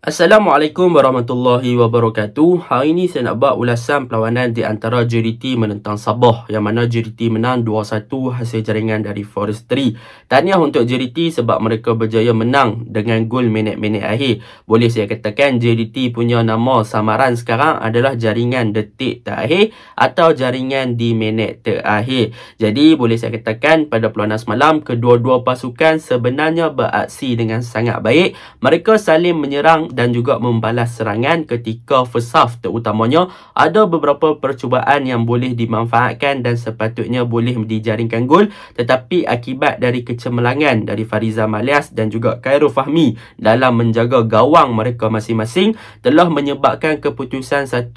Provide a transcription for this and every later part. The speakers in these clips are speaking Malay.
Assalamualaikum warahmatullahi wabarakatuh. Hari ini saya nak buat ulasan perlawanan di antara JDT menentang Sabah, yang mana JDT menang 2-1 hasil jaringan dari Forestry. Tahniah untuk JDT sebab mereka berjaya menang dengan gol minit-minit akhir. Boleh saya katakan JDT punya nama samaran sekarang adalah jaringan detik terakhir atau jaringan di minit terakhir. Jadi boleh saya katakan pada perlawanan semalam kedua-dua pasukan sebenarnya beraksi dengan sangat baik. Mereka saling menyerang dan juga membalas serangan ketika first half, terutamanya ada beberapa percubaan yang boleh dimanfaatkan dan sepatutnya boleh dijaringkan gol, tetapi akibat dari kecemerlangan dari Farizah Malias dan juga Khairul Fahmi dalam menjaga gawang mereka masing-masing telah menyebabkan keputusan 1-1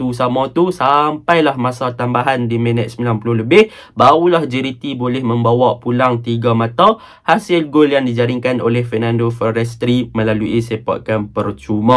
tu sampailah masa tambahan di minit 90 lebih, barulah JDT boleh membawa pulang 3 mata hasil gol yang dijaringkan oleh Fernando Forestry melalui sepakan percuma.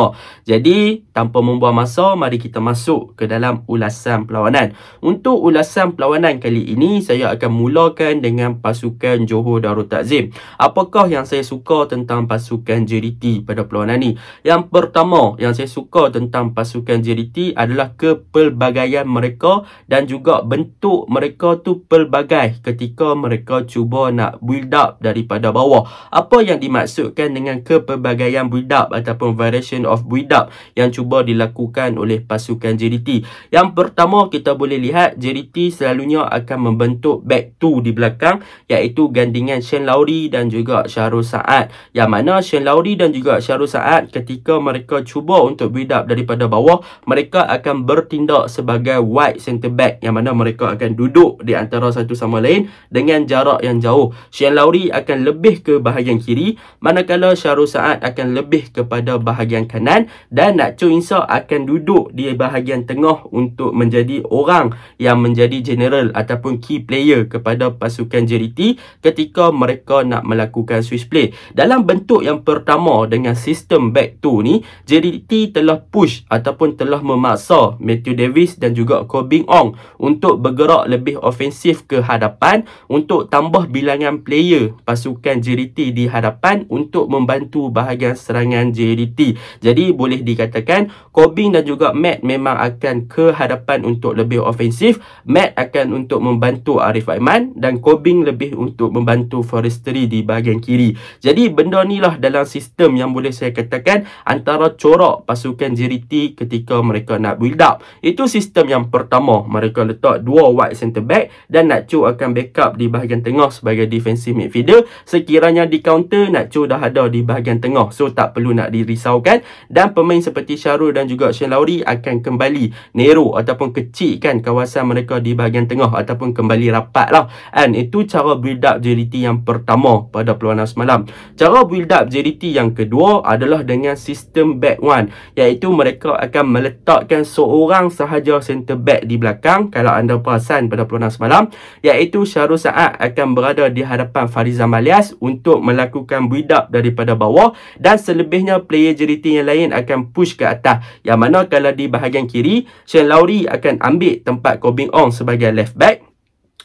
Jadi tanpa membuang masa, mari kita masuk ke dalam ulasan perlawanan. Untuk ulasan perlawanan kali ini, saya akan mulakan dengan pasukan Johor Darul Takzim. Apakah yang saya suka tentang pasukan JDT pada perlawanan ni? Yang pertama yang saya suka tentang pasukan JDT adalah kepelbagaian mereka dan juga bentuk mereka tu pelbagai ketika mereka cuba nak build up daripada bawah. Apa yang dimaksudkan dengan kepelbagaian build up ataupun variation of build up yang cuba dilakukan oleh pasukan JDT? Yang pertama, kita boleh lihat JDT selalunya akan membentuk back two di belakang, iaitu gandingan Shane Lowry dan juga Syahrul Saad, yang mana Shane Lowry dan juga Syahrul Saad ketika mereka cuba untuk build up daripada bawah, mereka akan bertindak sebagai wide centre back, yang mana mereka akan duduk di antara satu sama lain dengan jarak yang jauh. Shane Lowry akan lebih ke bahagian kiri, manakala Syahrul Saad akan lebih kepada bahagian kanan, dan Nacho Insa akan duduk di bahagian tengah untuk menjadi orang yang menjadi general ataupun key player kepada pasukan JDT ketika mereka nak melakukan switch play. Dalam bentuk yang pertama dengan sistem back two ni, JDT telah push ataupun telah memaksa Matthew Davis dan juga Koh Beng Ong untuk bergerak lebih ofensif ke hadapan untuk tambah bilangan player pasukan JDT di hadapan untuk membantu bahagian serangan JDT. Jadi boleh dikatakan Koh Beng dan juga Matt memang akan ke hadapan untuk lebih ofensif. Matt akan untuk membantu Arif Aiman dan Koh Beng lebih untuk membantu Forestry di bahagian kiri. Jadi benda ni lah dalam sistem yang boleh saya katakan antara corak pasukan JDT ketika mereka nak build up. Itu sistem yang pertama. Mereka letak dua wide centre back dan Nacho akan backup di bahagian tengah sebagai defensive midfielder. Sekiranya di counter, Nacho dah ada di bahagian tengah, so tak perlu nak dirisaukan. Dan pemain seperti Syahrul dan juga Shane Lowry akan kembali narrow ataupun kecilkan kawasan mereka di bahagian tengah ataupun kembali rapat lah. And itu cara build up JDT yang pertama pada perlawanan semalam. Cara build up JDT yang kedua adalah dengan sistem back one, iaitu mereka akan meletakkan seorang sahaja centre back di belakang. Kalau anda perasan pada perlawanan semalam, iaitu Syahrul Saad akan berada di hadapan Farizah Malias untuk melakukan build up daripada bawah, dan selebihnya player JDT yang lain akan push ke atas, yang mana kalau di bahagian kiri Shane Lowry akan ambil tempat Koh Beng Ong sebagai left back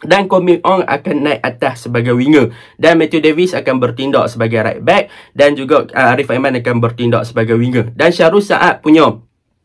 dan Koh Beng Ong akan naik atas sebagai winger, dan Matthew Davis akan bertindak sebagai right back, dan juga Arif Aiman akan bertindak sebagai winger. Dan Syahrul Saad punya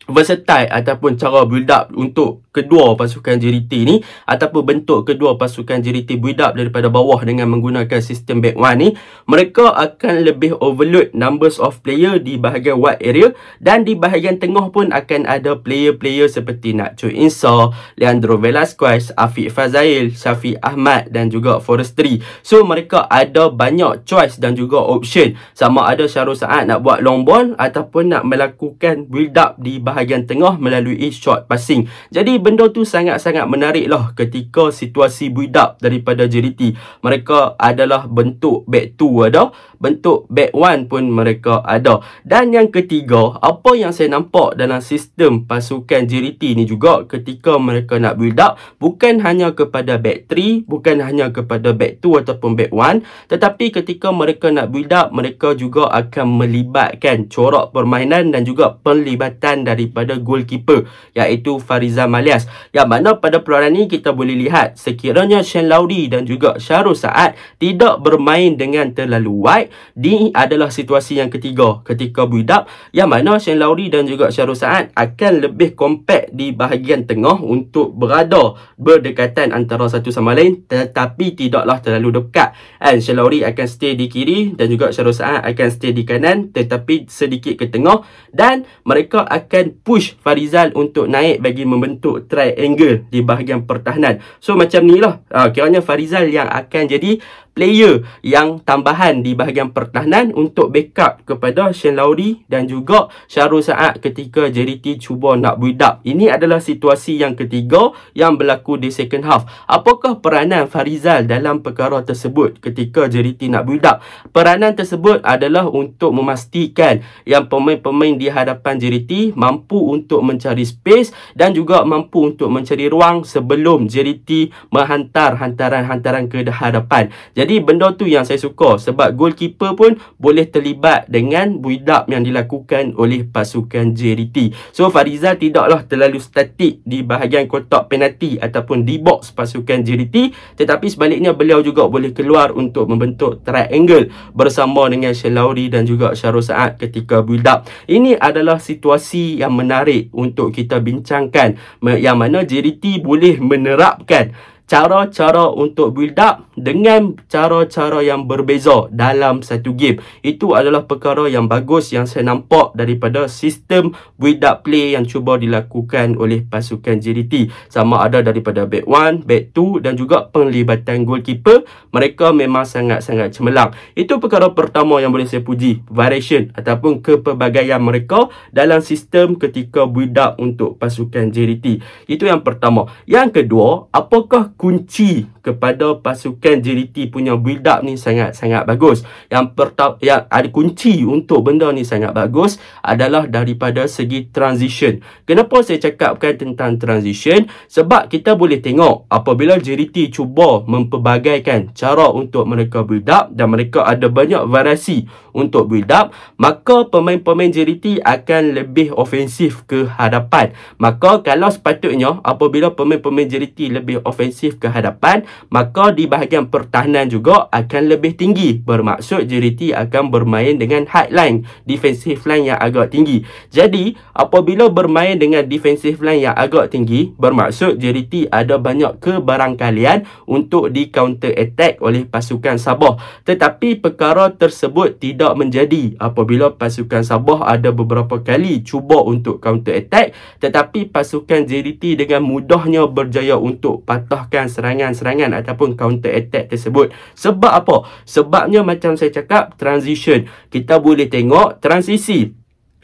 versatile ataupun cara build up untuk kedua pasukan JDT ni ataupun bentuk kedua pasukan JDT build up daripada bawah dengan menggunakan sistem back one ni, mereka akan lebih overload numbers of player di bahagian wide area, dan di bahagian tengah pun akan ada player-player seperti Nacho Insa, Leandro Velasquez, Afiq Fazail, Syafiq Ahmad dan juga Forestry. So mereka ada banyak choice dan juga option, sama ada Syahrul Saad nak buat long ball ataupun nak melakukan build up di bahagian tengah melalui short passing. Jadi benda tu sangat-sangat menarik lah ketika situasi build up daripada JDT. Mereka adalah bentuk back two ada, bentuk back one pun mereka ada. Dan yang ketiga, apa yang saya nampak dalam sistem pasukan JDT ni juga ketika mereka nak build up, bukan hanya kepada back 3, bukan hanya kepada back 2 ataupun back 1, tetapi ketika mereka nak build up, mereka juga akan melibatkan corak permainan dan juga pelibatan dari daripada goalkeeper iaitu Farizal Malias. Yang mana pada perlawanan ni kita boleh lihat sekiranya Shane Lowry dan juga Syarul Saad tidak bermain dengan terlalu wide, ini adalah situasi yang ketiga ketika build up yang mana Shane Lowry dan juga Syarul Saad akan lebih compact di bahagian tengah untuk berada berdekatan antara satu sama lain tetapi tidaklah terlalu dekat. And Shane Lowry akan stay di kiri dan juga Syarul Saad akan stay di kanan tetapi sedikit ke tengah, dan mereka akan push Farizal untuk naik bagi membentuk triangle di bahagian pertahanan. So macam ni lah kiranya Farizal yang akan jadi player yang tambahan di bahagian pertahanan untuk backup kepada Shane Lowry dan juga Syarul Saad ketika JDT cuba nak build up. Ini adalah situasi yang ketiga yang berlaku di second half. Apakah peranan Farizal dalam perkara tersebut ketika JDT nak build up? Peranan tersebut adalah untuk memastikan yang pemain-pemain di hadapan JDT mampu untuk mencari space dan juga mampu untuk mencari ruang sebelum JDT menghantar hantaran-hantaran ke hadapan. Jadi benda tu yang saya suka sebab goalkeeper pun boleh terlibat dengan build up yang dilakukan oleh pasukan JDT. So Farizal tidaklah terlalu statik di bahagian kotak penalti ataupun di box pasukan JDT, tetapi sebaliknya beliau juga boleh keluar untuk membentuk triangle bersama dengan Shane Lowry dan juga Syarul Saad ketika build up. Ini adalah situasi yang menarik untuk kita bincangkan yang mana JDT boleh menerapkan cara-cara untuk build up dengan cara-cara yang berbeza dalam satu game. Itu adalah perkara yang bagus yang saya nampak daripada sistem build up play yang cuba dilakukan oleh pasukan JDT. Sama ada daripada back 1, back 2 dan juga penglibatan goalkeeper. Mereka memang sangat-sangat cemerlang. Itu perkara pertama yang boleh saya puji. Variation ataupun kepelbagaian mereka dalam sistem ketika build up untuk pasukan JDT. Itu yang pertama. Yang kedua, apakah kunci kepada pasukan JDT punya build up ni sangat-sangat bagus? Yang pertama, yang ada kunci untuk benda ni sangat bagus adalah daripada segi transition. Kenapa saya cakapkan tentang transition? Sebab kita boleh tengok apabila JDT cuba mempelbagaikan cara untuk mereka build up dan mereka ada banyak variasi untuk build up, maka pemain-pemain JDT akan lebih ofensif ke hadapan. Maka kalau sepatutnya apabila pemain-pemain JDT lebih ofensif ke hadapan, maka di bahagian pertahanan juga akan lebih tinggi. Bermaksud JDT akan bermain dengan high line, defensive line yang agak tinggi. Jadi apabila bermain dengan defensive line yang agak tinggi, bermaksud JDT ada banyak kebarangkalian untuk di counter attack oleh pasukan Sabah. Tetapi perkara tersebut tidak menjadi apabila pasukan Sabah ada beberapa kali cuba untuk counter attack, tetapi pasukan JDT dengan mudahnya berjaya untuk patahkan serangan-serangan ataupun counter attack tersebut. Sebab apa? Sebabnya macam saya cakap, transition. Kita boleh tengok transisi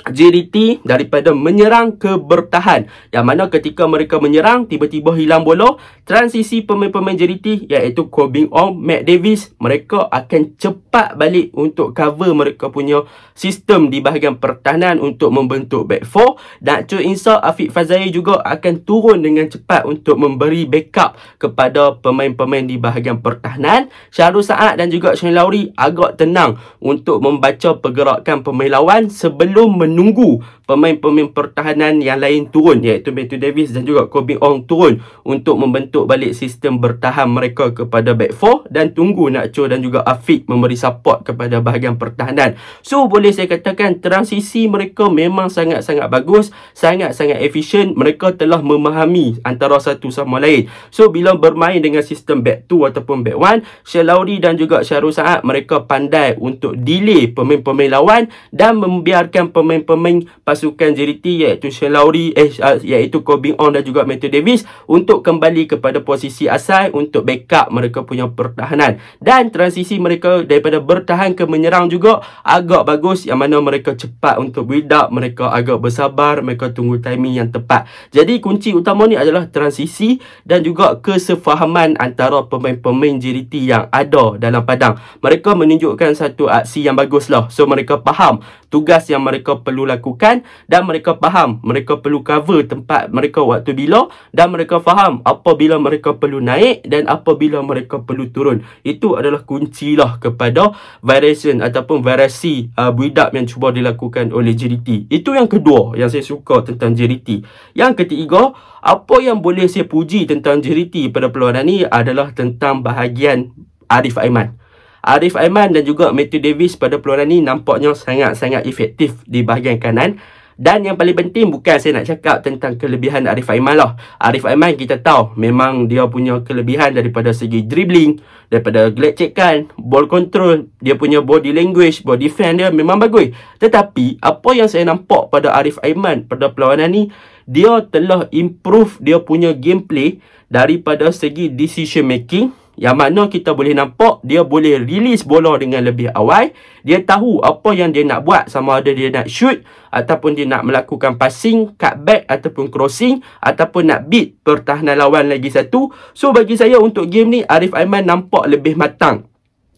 JDT daripada menyerang ke bertahan, yang mana ketika mereka menyerang tiba-tiba hilang bola, transisi pemain-pemain JDT iaitu Koh Beng Ong, Matt Davis, mereka akan cepat balik untuk cover mereka punya sistem di bahagian pertahanan untuk membentuk back 4, dan Choi In-sah, Afiq Fazai juga akan turun dengan cepat untuk memberi backup kepada pemain-pemain di bahagian pertahanan. Syarul Saad dan juga Shane Lowry agak tenang untuk membaca pergerakan pemain lawan sebelum menunggu pemain-pemain pertahanan yang lain turun, iaitu Matthew Davis dan juga Koh Beng Ong turun untuk membentuk balik sistem bertahan mereka kepada back 4 dan tunggu Nakcho dan juga Afiq memberi support kepada bahagian pertahanan. So boleh saya katakan transisi mereka memang sangat-sangat bagus, sangat-sangat efisien. Mereka telah memahami antara satu sama lain. So bila bermain dengan sistem back 2 ataupun back 1, Shane Lowry dan juga Syarul Saad mereka pandai untuk delay pemain-pemain lawan dan membiarkan pemain-pemain pasukan JDT iaitu Shane Lowry, iaitu Koh Beng Ong dan juga Matthew Davis untuk kembali kepada posisi asal untuk backup mereka punya pertahanan. Dan transisi mereka daripada bertahan ke menyerang juga agak bagus, yang mana mereka cepat untuk build up, mereka agak bersabar, mereka tunggu timing yang tepat. Jadi kunci utama ni adalah transisi dan juga kesefahaman antara pemain-pemain JDT yang ada dalam padang. Mereka menunjukkan satu aksi yang bagus lah. So mereka faham tugas yang mereka perlu lakukan dan mereka faham mereka perlu cover tempat mereka waktu bila, dan mereka faham apabila mereka perlu naik dan apabila mereka perlu turun. Itu adalah kunci lah kepada variation ataupun variasi build-up yang cuba dilakukan oleh JDT. Itu yang kedua yang saya suka tentang JDT. Yang ketiga, apa yang boleh saya puji tentang JDT pada perlawanan ni adalah tentang bahagian Arif Aiman. Arif Aiman dan juga Matthew Davis pada perlawanan ni nampaknya sangat-sangat efektif di bahagian kanan. Dan yang paling penting, bukan saya nak cakap tentang kelebihan Arif Aiman lah. Arif Aiman kita tahu memang dia punya kelebihan daripada segi dribbling, daripada gelecekan, ball control, dia punya body language, body defense dia memang bagus. Tetapi apa yang saya nampak pada Arif Aiman pada perlawanan ni, dia telah improve dia punya gameplay daripada segi decision making, yang mana kita boleh nampak dia boleh release bola dengan lebih awal. Dia tahu apa yang dia nak buat, sama ada dia nak shoot ataupun dia nak melakukan passing, cutback ataupun crossing, ataupun nak beat pertahanan lawan lagi satu. So bagi saya untuk game ni, Arif Aiman nampak lebih matang.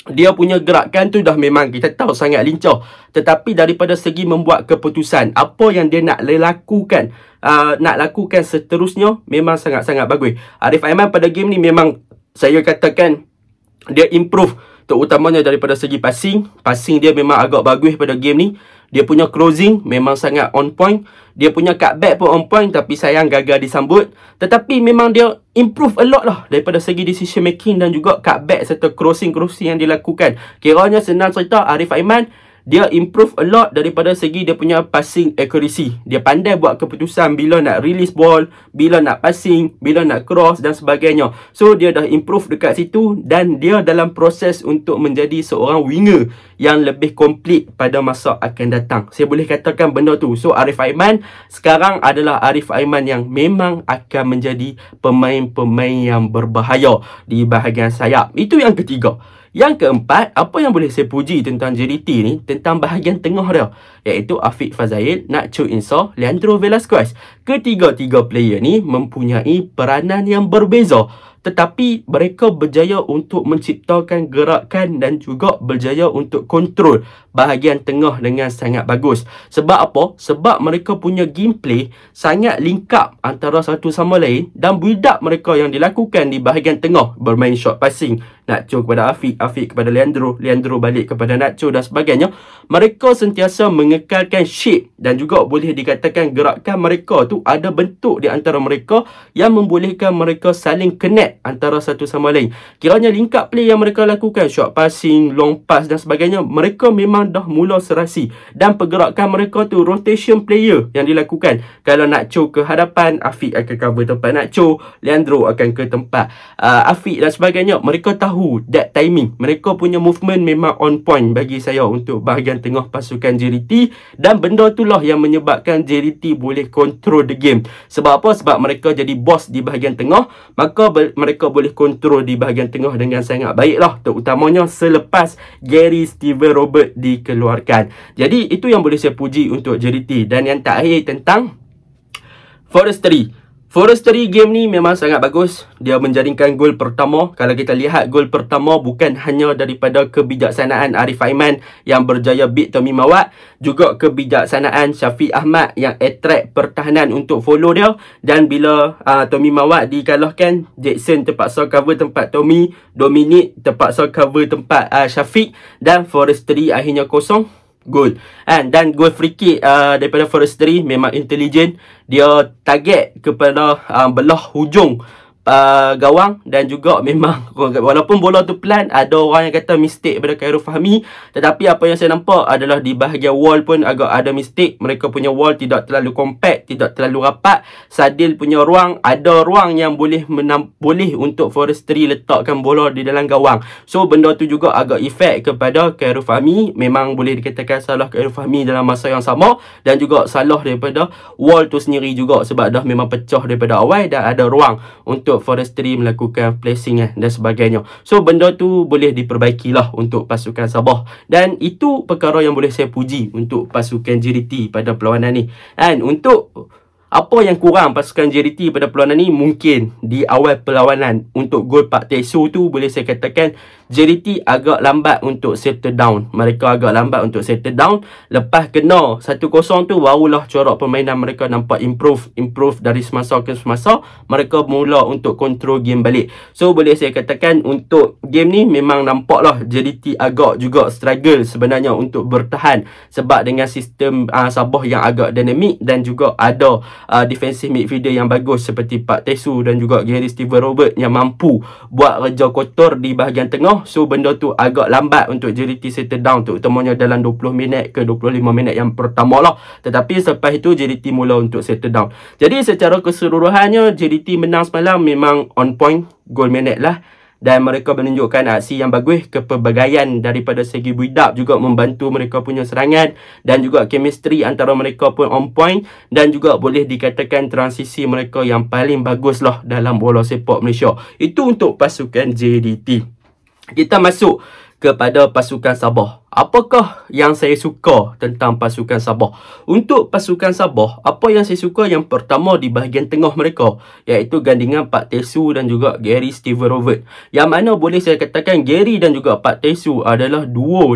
Dia punya gerakan tu dah memang kita tahu sangat lincah. Tetapi daripada segi membuat keputusan, apa yang dia nak lakukan, seterusnya, memang sangat-sangat bagus. Arif Aiman pada game ni memang saya katakan dia improve, terutamanya daripada segi passing. Passing dia memang agak bagus pada game ni. Dia punya closing memang sangat on point. Dia punya cutback pun on point, tapi sayang gagal disambut. Tetapi memang dia improve a lot lah daripada segi decision making dan juga cutback serta crossing yang dilakukan. Kiranya senang cerita, Arif Aiman dia improve a lot daripada segi dia punya passing accuracy. Dia pandai buat keputusan bila nak release ball, bila nak passing, bila nak cross dan sebagainya. So dia dah improve dekat situ dan dia dalam proses untuk menjadi seorang winger yang lebih komplit pada masa akan datang. Saya boleh katakan benda tu. So Arif Aiman sekarang adalah Arif Aiman yang memang akan menjadi pemain-pemain yang berbahaya di bahagian sayap. Itu yang ketiga. Yang keempat, apa yang boleh saya puji tentang JDT ni, tentang bahagian tengah dia, iaitu Afiq Fazail, Nacho Insah, Leandro Velasquez. Ketiga-tiga player ni mempunyai peranan yang berbeza, tetapi mereka berjaya untuk menciptakan gerakan dan juga berjaya untuk kontrol bahagian tengah dengan sangat bagus. Sebab apa? Sebab mereka punya gameplay sangat link up antara satu sama lain, dan build up mereka yang dilakukan di bahagian tengah, bermain short passing, Nacho kepada Afiq, Afiq kepada Leandro, Leandro balik kepada Nacho dan sebagainya. Mereka sentiasa mengekalkan shape dan juga boleh dikatakan gerakan mereka tu ada bentuk di antara mereka yang membolehkan mereka saling connect antara satu sama lain. Kiranya link up play yang mereka lakukan, short passing, long pass dan sebagainya, mereka memang dah mula serasi. Dan pergerakan mereka tu rotation player yang dilakukan. Kalau Nacho ke hadapan, Afiq akan cover tempat Nacho, Leandro akan ke tempat Afiq dan sebagainya. Mereka tahu that timing. Mereka punya movement memang on point bagi saya untuk bahagian tengah pasukan JDT, dan benda itulah yang menyebabkan JDT boleh control the game. Sebab apa? Sebab mereka jadi boss di bahagian tengah, maka mereka boleh control di bahagian tengah dengan sangat baik lah, terutamanya selepas Gary Steven Robert dikeluarkan. Jadi itu yang boleh saya puji untuk JDT. Dan yang terakhir tentang Forestry. Forestry game ni memang sangat bagus. Dia menjaringkan gol pertama. Kalau kita lihat gol pertama, bukan hanya daripada kebijaksanaan Arif Aiman yang berjaya beat Tommy Mawat, juga kebijaksanaan Syafiq Ahmad yang attract pertahanan untuk follow dia. Dan bila Tommy Mawat dikalahkan, Jackson terpaksa cover tempat Tommy, Dominic terpaksa cover tempat Syafiq, dan Forestry akhirnya kosong. Gol. Dan gol free kick daripada Forestry memang intelligent. Dia target kepada belah hujung gawang, dan juga memang walaupun bola tu pelan, ada orang yang kata mistake pada Khairul Fahmi, tetapi apa yang saya nampak adalah di bahagian wall pun agak ada mistake. Mereka punya wall tidak terlalu compact, tidak terlalu rapat. Sadil punya ruang, ada ruang yang boleh untuk Forestry letakkan bola di dalam gawang. So benda tu juga agak efek kepada Khairul Fahmi. Memang boleh dikatakan salah Khairul Fahmi dalam masa yang sama, dan juga salah daripada wall tu sendiri juga, sebab dah memang pecah daripada awal dan ada ruang untuk Forestry melakukan placing dan sebagainya. So benda tu boleh diperbaikilah untuk pasukan Sabah, dan itu perkara yang boleh saya puji untuk pasukan JDT pada perlawanan ni. Dan untuk apa yang kurang pasukan JDT pada perlawanan ni, mungkin di awal perlawanan untuk gol Pak Tesu tu boleh saya katakan JDT agak lambat untuk settle down. Mereka agak lambat untuk settle down. Lepas kena 1-0 tu, barulah corak permainan mereka nampak improve dari semasa ke semasa. Mereka mula untuk control game balik. So boleh saya katakan untuk game ni memang nampaklah JDT agak juga struggle sebenarnya untuk bertahan, sebab dengan sistem Sabah yang agak dinamik dan juga ada defensive midfielder yang bagus seperti Pak Tesu dan juga Gary Steven Robert yang mampu buat kerja kotor di bahagian tengah. So benda tu agak lambat untuk JDT settle down, terutamanya dalam 20 minit ke 25 minit yang pertama lah. Tetapi selepas itu JDT mula untuk settle down. Jadi secara keseluruhannya JDT menang semalam memang on point, goal minute lah. Dan mereka menunjukkan aksi yang bagus, kepelbagaian daripada segi build-up juga membantu mereka punya serangan, dan juga chemistry antara mereka pun on point, dan juga boleh dikatakan transisi mereka yang paling bagus lah dalam bola sepak Malaysia. Itu untuk pasukan JDT. Kita masuk kepada pasukan Sabah. Apakah yang saya suka tentang pasukan Sabah? Untuk pasukan Sabah, apa yang saya suka yang pertama di bahagian tengah mereka, iaitu gandingan Pak Tesu dan juga Gary Steven Robert. Yang mana boleh saya katakan Gary dan juga Pak Tesu adalah duo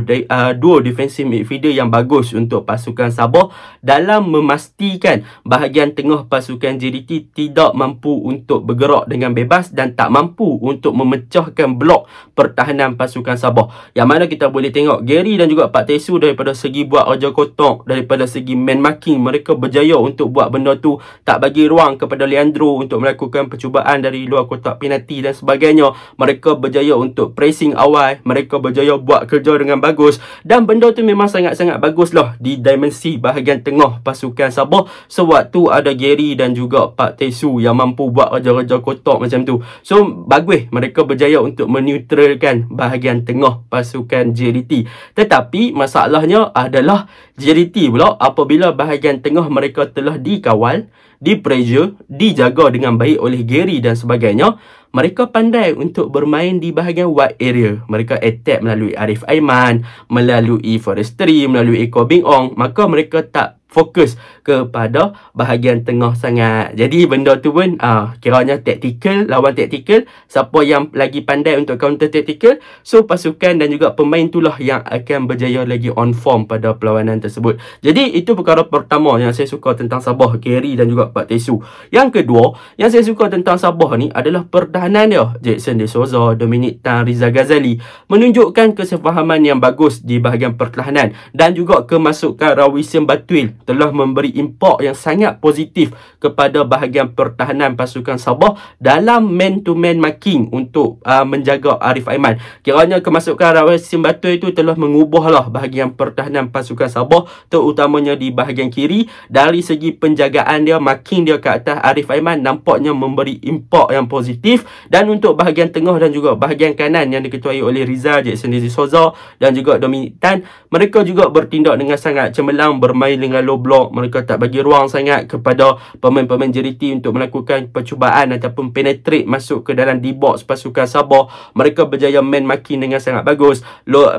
defensive midfielder yang bagus untuk pasukan Sabah dalam memastikan bahagian tengah pasukan JDT tidak mampu untuk bergerak dengan bebas dan tak mampu untuk memecahkan blok pertahanan pasukan Sabah. Yang mana kita boleh tengok Gary dan juga Pak Tesu daripada segi buat kerja kotak, daripada segi man marking, mereka berjaya untuk buat benda tu, tak bagi ruang kepada Leandro untuk melakukan percubaan dari luar kotak penalti dan sebagainya. Mereka berjaya untuk pressing awal, mereka berjaya buat kerja dengan bagus, dan benda tu memang sangat-sangat bagus lah di dimensi bahagian tengah pasukan Sabah sewaktu ada Gary dan juga Pak Tesu yang mampu buat kerja-kerja kotak macam tu. So bagus mereka berjaya untuk meneutralkan bahagian tengah pasukan JDT. Tetapi masalahnya adalah JDT pula apabila bahagian tengah mereka telah dikawal, di-pressure, dijaga dengan baik oleh Gary dan sebagainya, mereka pandai untuk bermain di bahagian wide area. Mereka attack melalui Arif Aiman, melalui Forestry, melalui Eko Bing Ong. Maka mereka tak fokus kepada bahagian tengah sangat. Jadi benda tu pun kiranya taktikal lawan taktikal. Siapa yang lagi pandai untuk counter taktikal, so pasukan dan juga pemain itulah yang akan berjaya lagi on form pada perlawanan tersebut. Jadi itu perkara pertama yang saya suka tentang Sabah, Gary dan juga Pak Tesu. Yang kedua yang saya suka tentang Sabah ni adalah pertahanan dia. Jackson De Souza, Dominic Tan, Riza Ghazali menunjukkan kesefahaman yang bagus di bahagian pertahanan, dan juga kemasukan Rawisin Batuil telah memberi impak yang sangat positif kepada bahagian pertahanan pasukan Sabah dalam man-to-man marking untuk menjaga Arif Aiman. Kiranya kemasukan Rawisin Batuil itu telah mengubahlah bahagian pertahanan pasukan Sabah, terutamanya di bahagian kiri. Dari segi penjagaan dia, marking dia ke atas Arif Aiman nampaknya memberi impak yang positif. Dan untuk bahagian tengah dan juga bahagian kanan yang diketuai oleh Riza, Jackson De Souza dan juga Dominic Tan, mereka juga bertindak dengan sangat cemerlang, bermain dengan low block. Mereka tak bagi ruang sangat kepada pemain-pemain JDT untuk melakukan percubaan ataupun penetrate masuk ke dalam D-box pasukan Sabah. Mereka berjaya man marking dengan sangat bagus.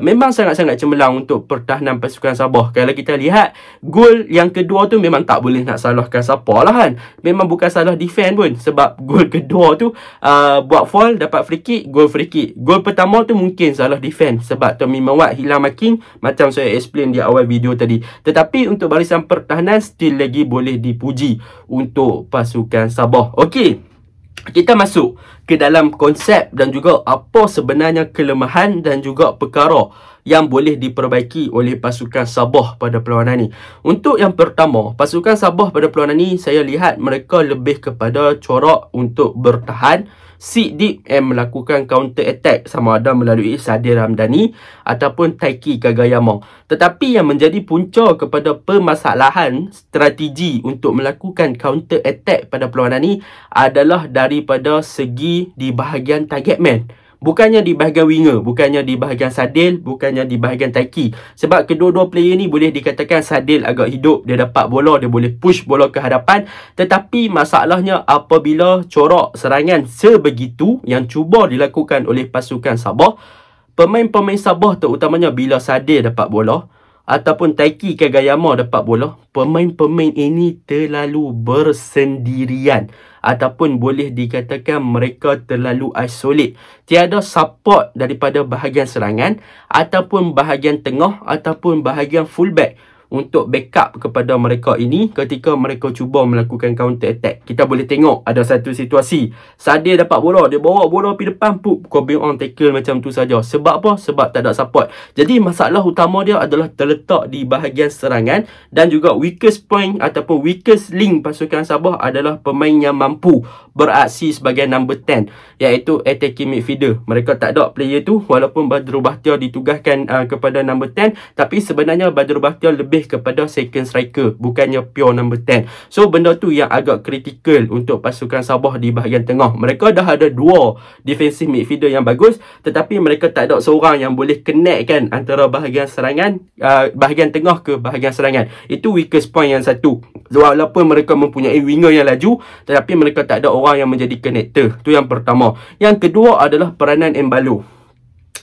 Memang sangat-sangat cemerlang untuk pertahanan pasukan Sabah. Kalau kita lihat gol yang kedua tu memang tak boleh nak salahkan siapa lah kan. Memang bukan salah defend pun, sebab gol kedua tu buat foul, dapat free kick, gol free kick. Gol pertama tu mungkin salah defend sebab Tommy Mawat hilang marking, macam saya explain di awal video tadi. Tetapi untuk barisan pertahanan still lagi boleh dipuji untuk pasukan Sabah. Okey, kita masuk ke dalam konsep dan juga apa sebenarnya kelemahan dan juga perkara yang boleh diperbaiki oleh pasukan Sabah pada perlawanan ni. Untuk yang pertama, pasukan Sabah pada perlawanan ni saya lihat mereka lebih kepada corak untuk bertahan, sit deep and melakukan counter attack, sama ada melalui Sadir Ramdhani ataupun Taiki Kagayama. Tetapi yang menjadi punca kepada permasalahan strategi untuk melakukan counter attack pada perlawanan ni adalah daripada segi di bahagian target man. Bukannya di bahagian winger, bukannya di bahagian Sadil, bukannya di bahagian Taiki. Sebab kedua-dua player ni boleh dikatakan Sadil agak hidup, dia dapat bola, dia boleh push bola ke hadapan. Tetapi masalahnya apabila corak serangan sebegitu yang cuba dilakukan oleh pasukan Sabah, pemain-pemain Sabah terutamanya bila Sadil dapat bola, ataupun Taiki Kagayama dapat bola, pemain-pemain ini terlalu bersendirian ataupun boleh dikatakan mereka terlalu isolate. Tiada support daripada bahagian serangan ataupun bahagian tengah ataupun bahagian fullback untuk backup kepada mereka ini ketika mereka cuba melakukan counter attack. Kita boleh tengok ada satu situasi Sadir dapat bola, dia bawa bola pergi depan, Kobe on tackle macam tu saja. Sebab apa? Sebab tak ada support. Jadi masalah utama dia adalah terletak di bahagian serangan, dan juga weakest point ataupun weakest link pasukan Sabah adalah pemain yang mampu beraksi sebagai number 10, iaitu attacking midfielder. Mereka tak ada player tu, walaupun Badrul Bahtiar ditugaskan kepada number 10, tapi sebenarnya Badrul Bahtiar lebih kepada second striker, bukannya pure number 10. So benda tu yang agak kritikal untuk pasukan Sabah di bahagian tengah. Mereka dah ada 2 defensive midfielder yang bagus, tetapi mereka tak ada seorang yang boleh connectkan antara bahagian serangan, bahagian tengah ke bahagian serangan. Itu weakest point yang satu. Walaupun mereka mempunyai winger yang laju, tetapi mereka tak ada orang yang menjadi connector. Tu yang pertama. Yang kedua adalah peranan Embalo.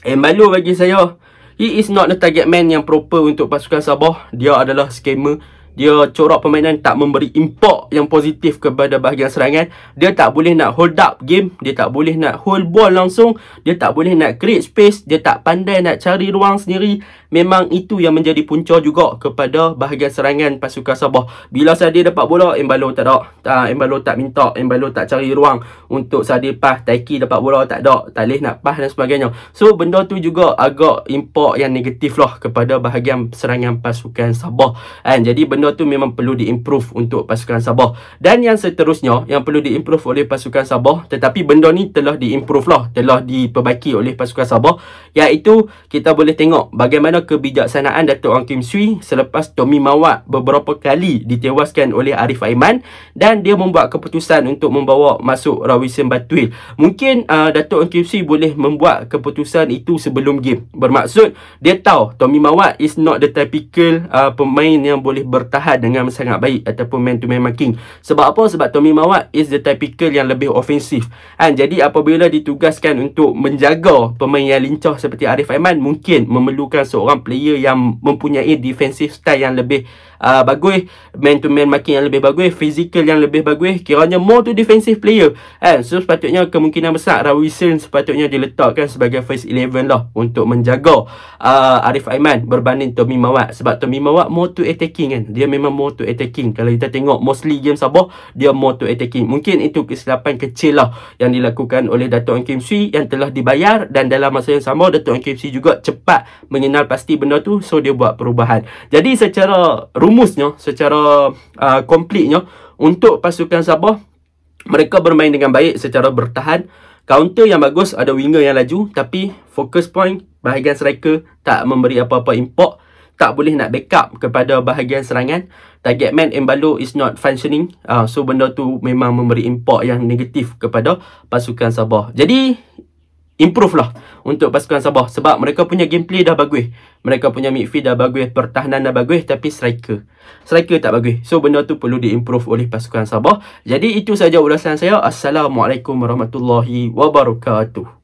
Embalo bagi saya, he is not the target man yang proper untuk pasukan Sabah. Dia adalah scammer. Dia corak permainan, tak memberi impact yang positif kepada bahagian serangan. Dia tak boleh nak hold up game, dia tak boleh nak hold ball langsung, dia tak boleh nak create space, dia tak pandai nak cari ruang sendiri. Memang itu yang menjadi punca juga kepada bahagian serangan pasukan Sabah. Bila Sadir dapat bola, Embalo tak ada. Embalo tak minta, Embalo tak cari ruang untuk Sadir pass. Taiki dapat bola, tak ada, tak boleh nak pass dan sebagainya. So benda tu juga agak impact yang negatif lah kepada bahagian serangan pasukan Sabah. Jadi benda tu memang perlu diimprove untuk pasukan Sabah. Dan yang seterusnya yang perlu diimprove oleh pasukan Sabah, tetapi benda ni telah diimprove lah, telah diperbaiki oleh pasukan Sabah, iaitu kita boleh tengok bagaimana kebijaksanaan Datuk Ong Kim Swee selepas Tommy Mawat beberapa kali ditewaskan oleh Arif Aiman, dan dia membuat keputusan untuk membawa masuk Rawisin Batuil. Mungkin Datuk Ong Kim Swee boleh membuat keputusan itu sebelum game. Bermaksud dia tahu Tommy Mawat is not the typical pemain yang boleh bertahan dengan sangat baik ataupun man to man marking. Sebab apa? Sebab Tommy Mawat is the typical yang lebih ofensif. Jadi apabila ditugaskan untuk menjaga pemain yang lincah seperti Arif Aiman, mungkin memerlukan seorang player yang mempunyai defensive style yang lebih bagus, man to man marking yang lebih bagus, physical yang lebih bagus, kiranya more to defensive player. So sepatutnya kemungkinan besar Rawisin sepatutnya diletakkan sebagai first 11 lah untuk menjaga Arif Aiman berbanding Tommy Mawat. Sebab Tommy Mawat more to attacking kan. Dia memang more to attacking. Kalau kita tengok mostly game Sabah, dia more to attacking. Mungkin itu kesilapan kecil lah yang dilakukan oleh Datuk Ong Kim Swee yang telah dibayar, dan dalam masa yang sama Datuk Ong Kim Swee juga cepat mengenal pasti benda tu, so dia buat perubahan. Jadi secara rumusnya, secara kompletnya, untuk pasukan Sabah, mereka bermain dengan baik secara bertahan. Counter yang bagus, ada winger yang laju, tapi focus point bahagian striker tak memberi apa-apa impact, tak boleh nak backup kepada bahagian serangan. Target man Embalo is not functioning. So benda tu memang memberi impact yang negatif kepada pasukan Sabah. Jadi improve lah untuk pasukan Sabah, sebab mereka punya gameplay dah bagus, mereka punya midfield dah bagus, pertahanan dah bagus, tapi striker tak bagus. So benda tu perlu diimprove oleh pasukan Sabah. Jadi itu saja ulasan saya. Assalamualaikum warahmatullahi wabarakatuh.